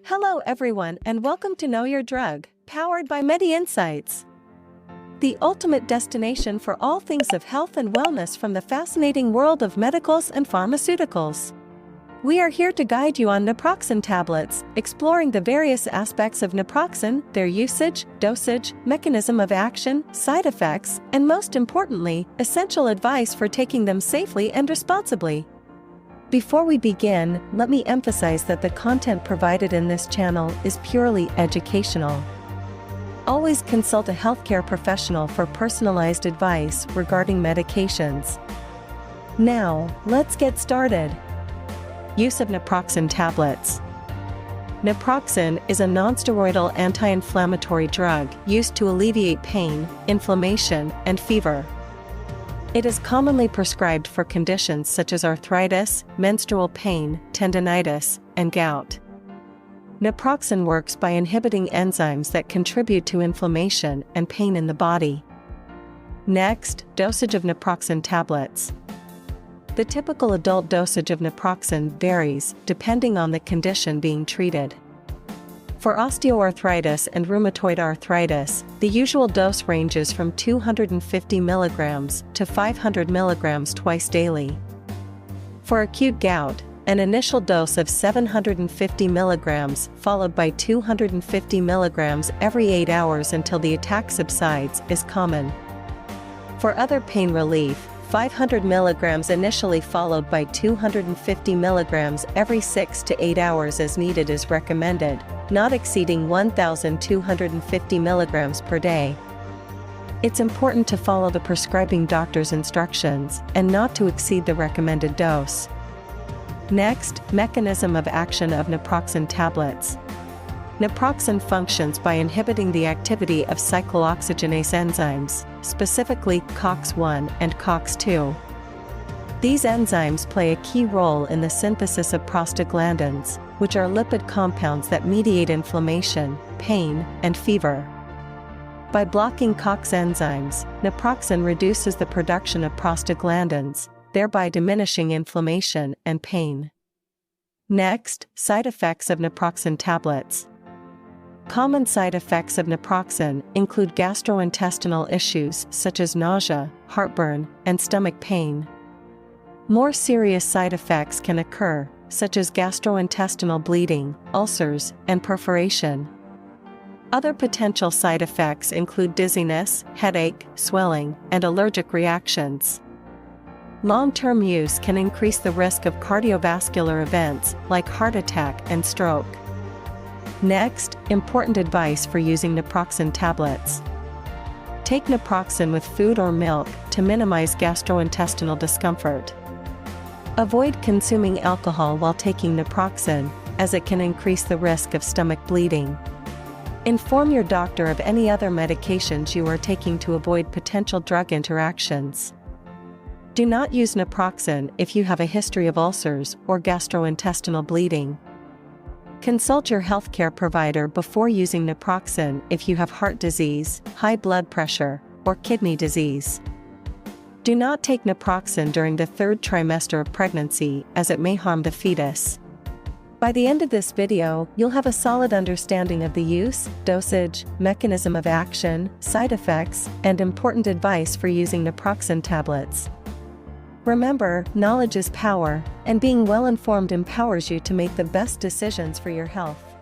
Hello everyone and welcome to Know Your Drug, powered by MediInsights. The ultimate destination for all things of health and wellness from the fascinating world of medicals and pharmaceuticals. We are here to guide you on Naproxen tablets, exploring the various aspects of Naproxen, their usage, dosage, mechanism of action, side effects, and most importantly, essential advice for taking them safely and responsibly. Before we begin, let me emphasize that the content provided in this channel is purely educational. Always consult a healthcare professional for personalized advice regarding medications. Now, let's get started. Use of Naproxen tablets. Naproxen is a nonsteroidal anti-inflammatory drug used to alleviate pain, inflammation, and fever. It is commonly prescribed for conditions such as arthritis, menstrual pain, tendinitis, and gout. Naproxen works by inhibiting enzymes that contribute to inflammation and pain in the body. Next, dosage of Naproxen tablets. The typical adult dosage of Naproxen varies depending on the condition being treated. For osteoarthritis and rheumatoid arthritis, the usual dose ranges from 250 mg to 500 mg twice daily. For acute gout, an initial dose of 750 mg followed by 250 mg every 8 hours until the attack subsides is common. For other pain relief, 500 mg initially followed by 250 mg every 6 to 8 hours as needed is recommended, not exceeding 1,250 mg per day. It's important to follow the prescribing doctor's instructions and not to exceed the recommended dose. Next, mechanism of action of Naproxen tablets. Naproxen functions by inhibiting the activity of cyclooxygenase enzymes, specifically COX-1 and COX-2. These enzymes play a key role in the synthesis of prostaglandins, which are lipid compounds that mediate inflammation, pain, and fever. By blocking COX enzymes, Naproxen reduces the production of prostaglandins, thereby diminishing inflammation and pain. Next, side effects of Naproxen tablets. Common side effects of Naproxen include gastrointestinal issues such as nausea, heartburn, and stomach pain. More serious side effects can occur, such as gastrointestinal bleeding, ulcers, and perforation. Other potential side effects include dizziness, headache, swelling, and allergic reactions. Long-term use can increase the risk of cardiovascular events like heart attack and stroke. Next, important advice for using Naproxen tablets. Take Naproxen with food or milk to minimize gastrointestinal discomfort. Avoid consuming alcohol while taking Naproxen, as it can increase the risk of stomach bleeding. Inform your doctor of any other medications you are taking to avoid potential drug interactions. Do not use Naproxen if you have a history of ulcers or gastrointestinal bleeding. Consult your healthcare provider before using Naproxen if you have heart disease, high blood pressure, or kidney disease. Do not take Naproxen during the 3rd trimester of pregnancy as it may harm the fetus. By the end of this video, you'll have a solid understanding of the use, dosage, mechanism of action, side effects, and important advice for using Naproxen tablets. Remember, knowledge is power, and being well informed empowers you to make the best decisions for your health.